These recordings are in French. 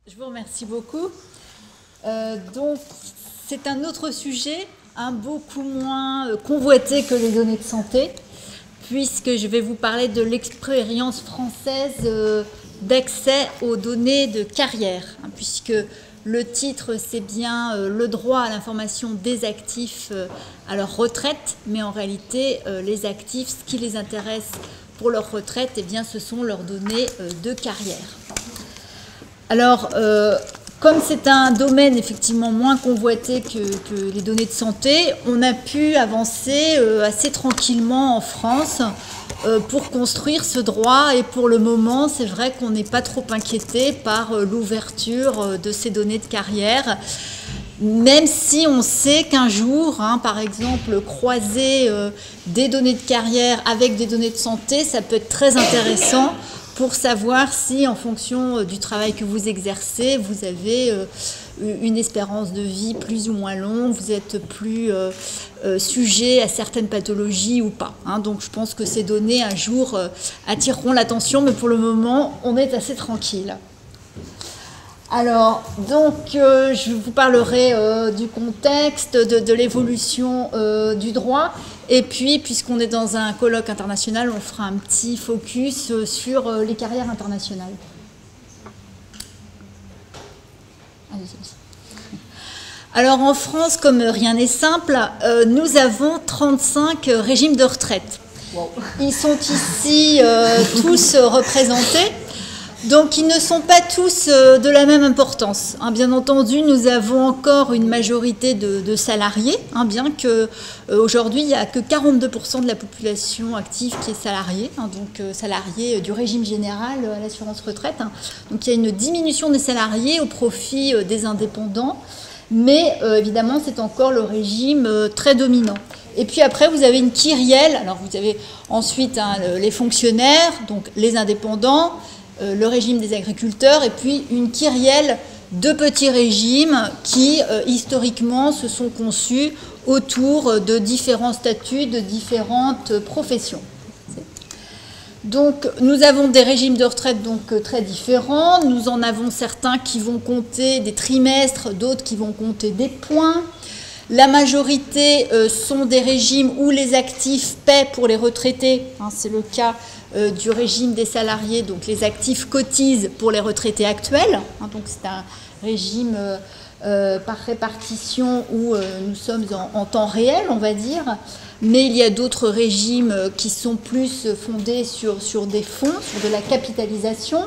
Je vous remercie beaucoup. Donc, c'est un autre sujet, beaucoup moins convoité que les données de santé, puisque je vais vous parler de l'expérience française d'accès aux données de carrière, puisque le titre, c'est bien le droit à l'information des actifs à leur retraite, mais en réalité, les actifs, ce qui les intéresse pour leur retraite, eh bien, ce sont leurs données de carrière. Alors, comme c'est un domaine effectivement moins convoité que les données de santé, on a pu avancer assez tranquillement en France pour construire ce droit. Et pour le moment, c'est vrai qu'on n'est pas trop inquiété par l'ouverture de ces données de carrière. Même si on sait qu'un jour, par exemple, croiser des données de carrière avec des données de santé, ça peut être très intéressant pour savoir si, en fonction du travail que vous exercez, vous avez une espérance de vie plus ou moins longue, vous êtes plus sujet à certaines pathologies ou pas. Donc je pense que ces données, un jour, attireront l'attention, mais pour le moment, on est assez tranquille. Alors, donc, je vous parlerai du contexte, de l'évolution du droit. Et puis, puisqu'on est dans un colloque international, on fera un petit focus sur les carrières internationales. Alors, en France, comme rien n'est simple, nous avons 35 régimes de retraite. Wow. Ils sont ici tous représentés. Donc, ils ne sont pas tous de la même importance. Bien entendu, nous avons encore une majorité de salariés, bien qu'aujourd'hui, il n'y a que 42% de la population active qui est salariée, donc salariés du régime général à l'assurance retraite. Donc, il y a une diminution des salariés au profit des indépendants, mais évidemment, c'est encore le régime très dominant. Et puis après, vous avez une kyrielle. Alors, vous avez ensuite les fonctionnaires, donc les indépendants, le régime des agriculteurs, et puis une kyrielle de petits régimes qui, historiquement, se sont conçus autour de différents statuts, de différentes professions. Donc, nous avons des régimes de retraite très différents. Nous en avons certains qui vont compter des trimestres, d'autres qui vont compter des points. La majorité sont des régimes où les actifs paient pour les retraités. C'est le cas du régime des salariés, donc les actifs cotisent pour les retraités actuels. Donc c'est un régime par répartition où nous sommes en temps réel, on va dire. Mais il y a d'autres régimes qui sont plus fondés sur des fonds, sur de la capitalisation.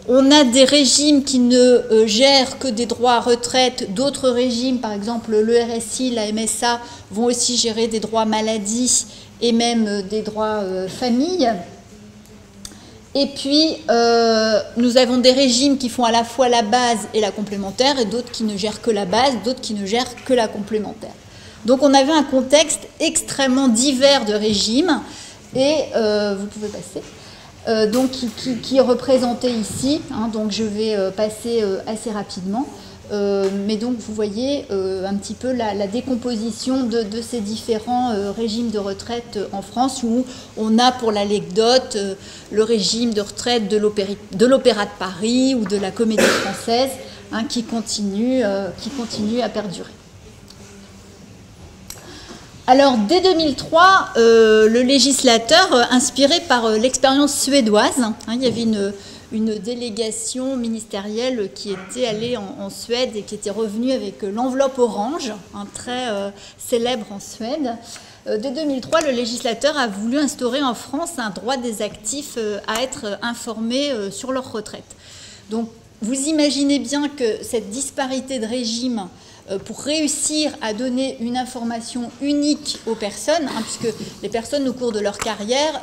On a des régimes qui ne gèrent que des droits à retraite. D'autres régimes, par exemple le RSI, la MSA, vont aussi gérer des droits maladie et même des droits famille. Et puis, nous avons des régimes qui font à la fois la base et la complémentaire, et d'autres qui ne gèrent que la base, d'autres qui ne gèrent que la complémentaire. Donc, on avait un contexte extrêmement divers de régimes, et vous pouvez passer. Donc qui est représenté ici, donc je vais passer assez rapidement, mais donc vous voyez un petit peu la décomposition de ces différents régimes de retraite en France, où on a pour l'anecdote le régime de retraite de l'Opéra de Paris ou de la Comédie Française, qui continue à perdurer. Alors, dès 2003, le législateur, inspiré par l'expérience suédoise, il y avait une délégation ministérielle qui était allée en Suède et qui était revenue avec l'enveloppe orange, très célèbre en Suède. Dès 2003, le législateur a voulu instaurer en France un droit des actifs à être informés sur leur retraite. Donc, vous imaginez bien que cette disparité de régime, pour réussir à donner une information unique aux personnes, puisque les personnes au cours de leur carrière,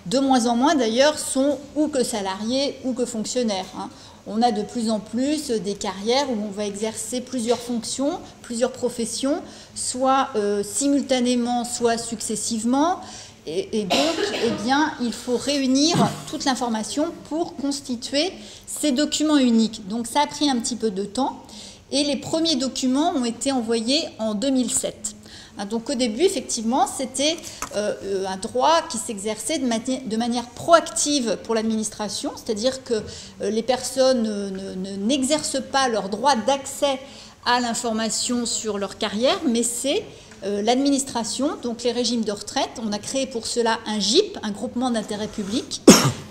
de moins en moins d'ailleurs, sont ou que salariés ou que fonctionnaires. On a de plus en plus des carrières où on va exercer plusieurs fonctions, plusieurs professions, soit simultanément, soit successivement. Et donc, il faut réunir toute l'information pour constituer ces documents uniques. Donc, ça a pris un petit peu de temps. Et les premiers documents ont été envoyés en 2007. Donc au début, effectivement, c'était un droit qui s'exerçait de manière proactive pour l'administration, c'est-à-dire que les personnes n'exercent pas leur droit d'accès à l'information sur leur carrière, mais c'est l'administration, donc les régimes de retraite. On a créé pour cela un GIP, un groupement d'intérêt public,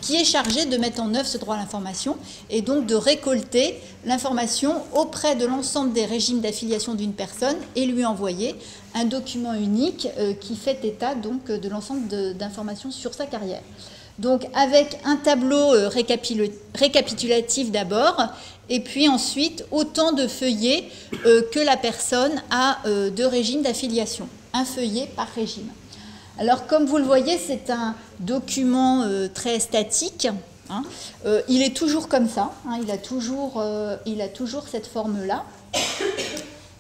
qui est chargé de mettre en œuvre ce droit à l'information et donc de récolter l'information auprès de l'ensemble des régimes d'affiliation d'une personne et lui envoyer un document unique qui fait état donc de l'ensemble d'informations sur sa carrière. Donc avec un tableau récapitulatif d'abord, et puis ensuite autant de feuillets que la personne a de régime d'affiliation, un feuillet par régime. Alors comme vous le voyez, c'est un document très statique, hein. Il est toujours comme ça, hein, il a toujours cette forme-là.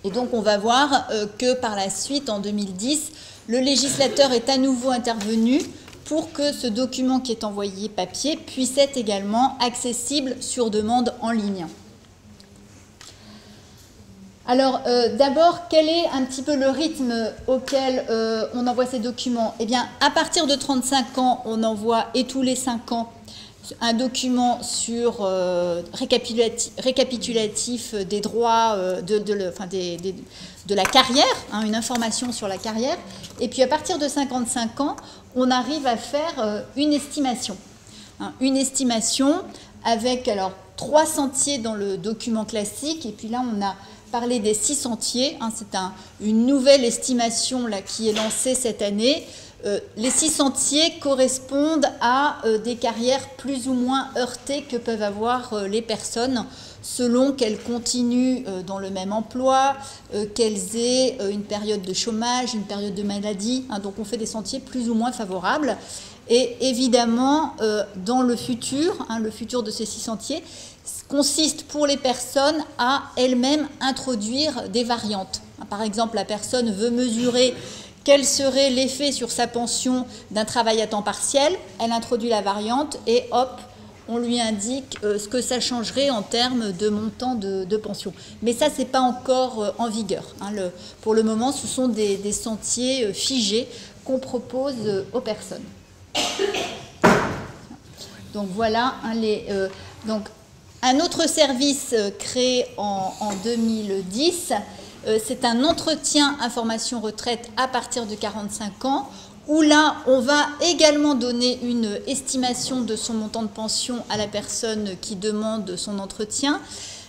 Et donc on va voir que par la suite, en 2010, le législateur est à nouveau intervenu pour que ce document qui est envoyé papier puisse être également accessible sur demande en ligne. Alors d'abord, quel est un petit peu le rythme auquel on envoie ces documents? Eh bien, à partir de 35 ans, on envoie, et tous les 5 ans, un document sur récapitulatif des droits de la carrière, hein, une information sur la carrière. Et puis à partir de 55 ans, on arrive à faire une estimation. Hein, une estimation avec alors 3 sentiers dans le document classique. Et puis là, on a parlé des 6 sentiers. Hein, c'est une nouvelle estimation là, qui est lancée cette année. Les 6 sentiers correspondent à des carrières plus ou moins heurtées que peuvent avoir les personnes selon qu'elles continuent dans le même emploi, qu'elles aient une période de chômage, une période de maladie. Hein, donc on fait des sentiers plus ou moins favorables. Et évidemment, dans le futur, hein, le futur de ces 6 sentiers consiste pour les personnes à elles-mêmes introduire des variantes. Par exemple, la personne veut mesurer quel serait l'effet sur sa pension d'un travail à temps partiel, elle introduit la variante et hop, on lui indique ce que ça changerait en termes de montant de pension. Mais ça, ce n'est pas encore en vigueur. Hein. Pour le moment, ce sont des sentiers figés qu'on propose aux personnes. Donc voilà, hein, donc, un autre service créé en 2010, c'est un entretien information retraite à partir de 45 ans, où là, on va également donner une estimation de son montant de pension à la personne qui demande son entretien.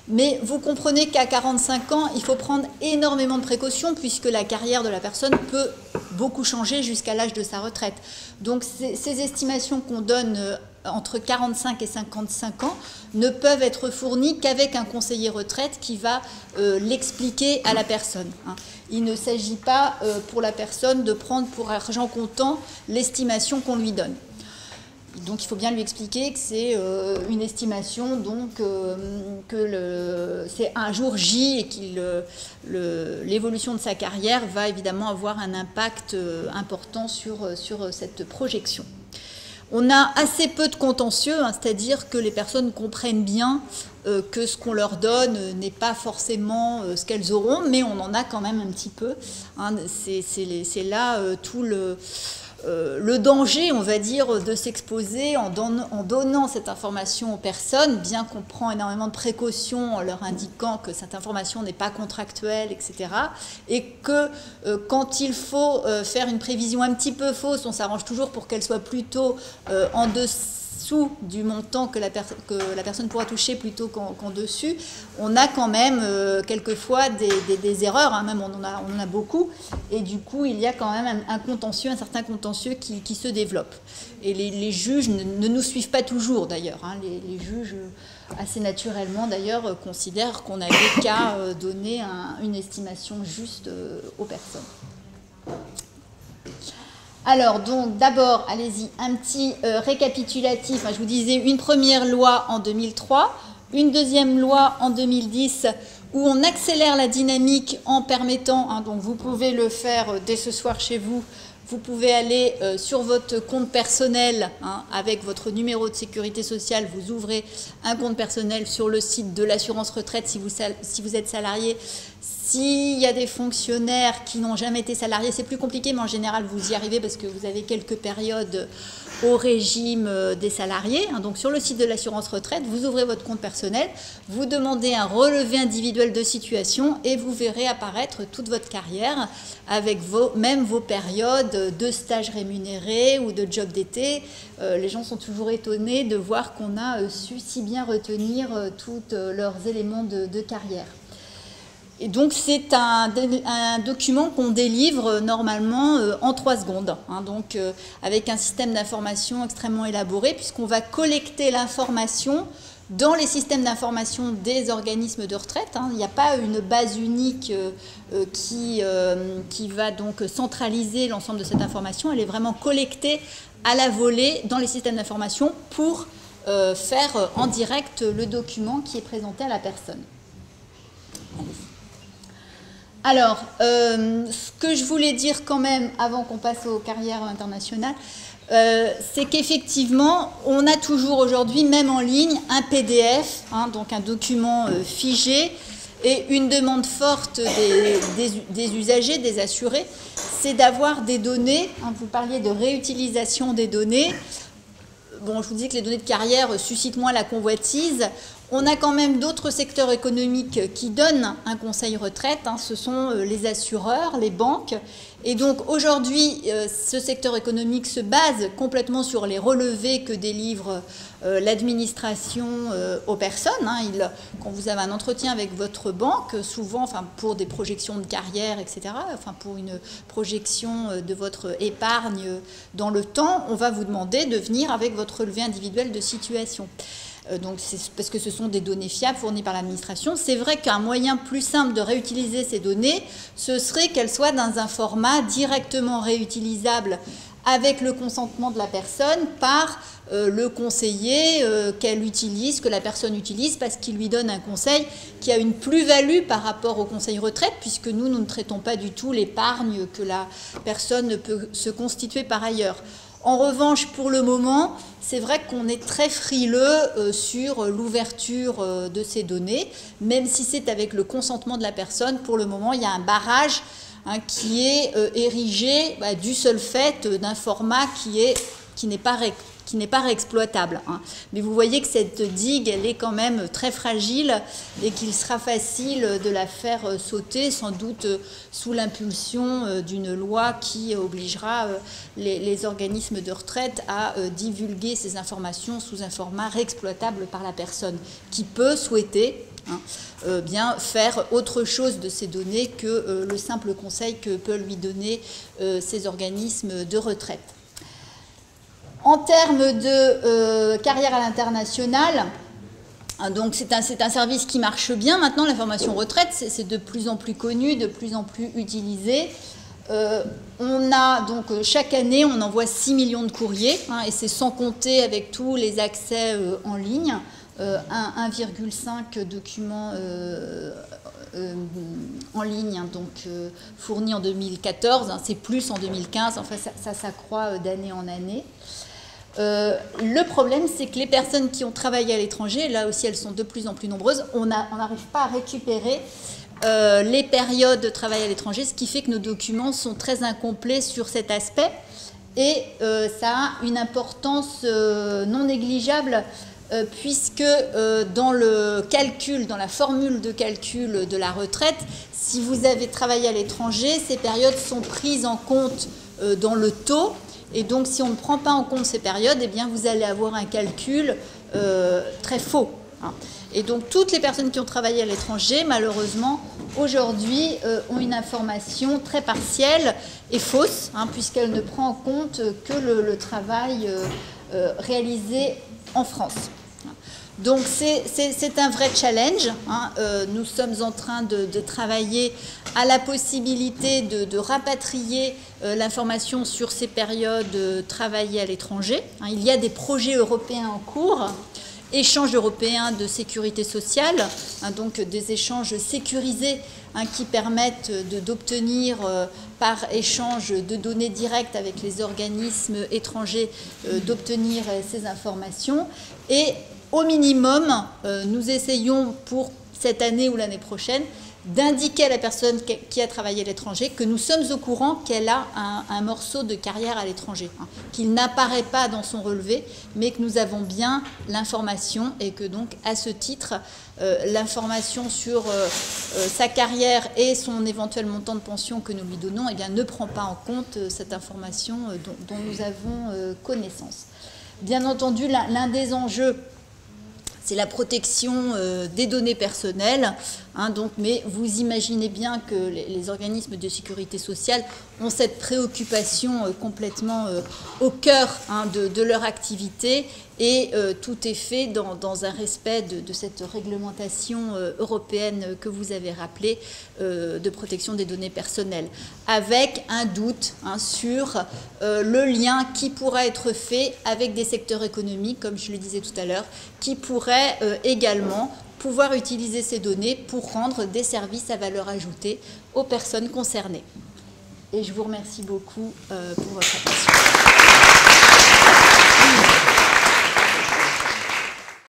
Mais vous comprenez qu'à 45 ans, il faut prendre énormément de précautions puisque la carrière de la personne peut beaucoup changer jusqu'à l'âge de sa retraite. Donc ces estimations qu'on donne entre 45 et 55 ans ne peuvent être fournies qu'avec un conseiller retraite qui va l'expliquer à la personne. Hein. Il ne s'agit pas pour la personne de prendre pour argent comptant l'estimation qu'on lui donne. Donc il faut bien lui expliquer que c'est une estimation, donc que c'est un jour J et que l'évolution de sa carrière va évidemment avoir un impact important sur cette projection. On a assez peu de contentieux, hein, c'est-à-dire que les personnes comprennent bien que ce qu'on leur donne n'est pas forcément ce qu'elles auront, mais on en a quand même un petit peu. Hein, c'est là tout le danger, on va dire, de s'exposer en donnant cette information aux personnes, bien qu'on prend énormément de précautions en leur indiquant que cette information n'est pas contractuelle, etc. Et que quand il faut faire une prévision un petit peu fausse, on s'arrange toujours pour qu'elle soit plutôt en dessous du montant que la personne pourra toucher plutôt qu'en dessus. On a quand même quelquefois des erreurs, hein, même on en a beaucoup, et du coup il y a quand même un certain contentieux qui se développe. Et les juges ne nous suivent pas toujours d'ailleurs, hein. Les juges assez naturellement d'ailleurs considèrent qu'on n'avait qu'à donner une estimation juste aux personnes. Alors, donc, d'abord, allez-y, un petit récapitulatif. Je vous disais une première loi en 2003, une deuxième loi en 2010, où on accélère la dynamique en permettant, hein, donc vous pouvez le faire dès ce soir chez vous, vous pouvez aller sur votre compte personnel, hein, avec votre numéro de sécurité sociale, vous ouvrez un compte personnel sur le site de l'assurance retraite si vous êtes salarié, S'il y a des fonctionnaires qui n'ont jamais été salariés, c'est plus compliqué, mais en général, vous y arrivez parce que vous avez quelques périodes au régime des salariés. Donc, sur le site de l'assurance retraite, vous ouvrez votre compte personnel, vous demandez un relevé individuel de situation et vous verrez apparaître toute votre carrière avec même vos périodes de stage rémunéré ou de job d'été. Les gens sont toujours étonnés de voir qu'on a su si bien retenir tous leurs éléments de carrière. Et donc, c'est un document qu'on délivre normalement en 3 secondes, donc avec un système d'information extrêmement élaboré, puisqu'on va collecter l'information dans les systèmes d'information des organismes de retraite. Il n'y a pas une base unique qui va donc centraliser l'ensemble de cette information. Elle est vraiment collectée à la volée dans les systèmes d'information pour faire en direct le document qui est présenté à la personne. Allez-y. Alors, ce que je voulais dire quand même, avant qu'on passe aux carrières internationales, c'est qu'effectivement, on a toujours aujourd'hui, même en ligne, un PDF, donc un document figé, et une demande forte des usagers, des assurés, c'est d'avoir des données. Vous parliez de réutilisation des données. Bon, je vous dis que les données de carrière suscitent moins la convoitise. On a quand même d'autres secteurs économiques qui donnent un conseil retraite. Ce sont les assureurs, les banques. Et donc aujourd'hui, ce secteur économique se base complètement sur les relevés que délivre l'administration aux personnes. Quand vous avez un entretien avec votre banque, souvent pour des projections de carrière, etc., pour une projection de votre épargne dans le temps, on va vous demander de venir avec votre relevé individuel de situation. Donc c'est parce que ce sont des données fiables fournies par l'administration. C'est vrai qu'un moyen plus simple de réutiliser ces données, ce serait qu'elles soient dans un format directement réutilisable avec le consentement de la personne par le conseiller qu'elle utilise, que la personne utilise, parce qu'il lui donne un conseil qui a une plus-value par rapport au conseil retraite, puisque nous ne traitons pas du tout l'épargne que la personne peut se constituer par ailleurs. En revanche, pour le moment, c'est vrai qu'on est très frileux sur l'ouverture de ces données, même si c'est avec le consentement de la personne. Pour le moment, il y a un barrage qui est érigé du seul fait d'un format qui n'est pas réexploitable. Mais vous voyez que cette digue, elle est quand même très fragile et qu'il sera facile de la faire sauter, sans doute sous l'impulsion d'une loi qui obligera les organismes de retraite à divulguer ces informations sous un format réexploitable par la personne qui peut souhaiter bien faire autre chose de ces données que le simple conseil que peuvent lui donner ces organismes de retraite. En termes de carrière à l'international, donc c'est un service qui marche bien. Maintenant, l'information retraite, c'est de plus en plus connu, de plus en plus utilisé. On a donc chaque année, on envoie 6 millions de courriers, et c'est sans compter avec tous les accès en ligne, 1,5 documents en ligne, donc fournis en 2014, c'est plus en 2015, enfin ça s'accroît d'année en année. Le problème, c'est que les personnes qui ont travaillé à l'étranger, là aussi elles sont de plus en plus nombreuses, on n'arrive pas à récupérer les périodes de travail à l'étranger, ce qui fait que nos documents sont très incomplets sur cet aspect, et ça a une importance non négligeable, puisque dans le calcul, dans la formule de calcul de la retraite, si vous avez travaillé à l'étranger, ces périodes sont prises en compte dans le taux. Et donc, si on ne prend pas en compte ces périodes, eh bien, vous allez avoir un calcul très faux. Et donc, toutes les personnes qui ont travaillé à l'étranger, malheureusement, aujourd'hui, ont une information très partielle et fausse, puisqu'elle ne prend en compte que le travail réalisé en France. Donc, c'est un vrai challenge. Nous sommes en train de travailler à la possibilité de rapatrier l'information sur ces périodes travaillées à l'étranger. Il y a des projets européens en cours, échanges européens de sécurité sociale, donc des échanges sécurisés qui permettent d'obtenir par échange de données directes avec les organismes étrangers, d'obtenir ces informations. Et au minimum, nous essayons pour cette année ou l'année prochaine d'indiquer à la personne qui a travaillé à l'étranger que nous sommes au courant qu'elle a un morceau de carrière à l'étranger, hein, qu'il n'apparaît pas dans son relevé, mais que nous avons bien l'information et que donc à ce titre, l'information sur sa carrière et son éventuel montant de pension que nous lui donnons, eh bien, ne prend pas en compte cette information dont nous avons connaissance. Bien entendu, l'un des enjeux, c'est la protection des données personnelles, hein, donc, mais vous imaginez bien que les organismes de sécurité sociale ont cette préoccupation complètement au cœur, hein, de leur activité, et tout est fait dans un respect de cette réglementation européenne que vous avez rappelée de protection des données personnelles, avec un doute, hein, sur le lien qui pourrait être fait avec des secteurs économiques, comme je le disais tout à l'heure, qui pourraient également pouvoir utiliser ces données pour rendre des services à valeur ajoutée aux personnes concernées. Et je vous remercie beaucoup pour votre attention.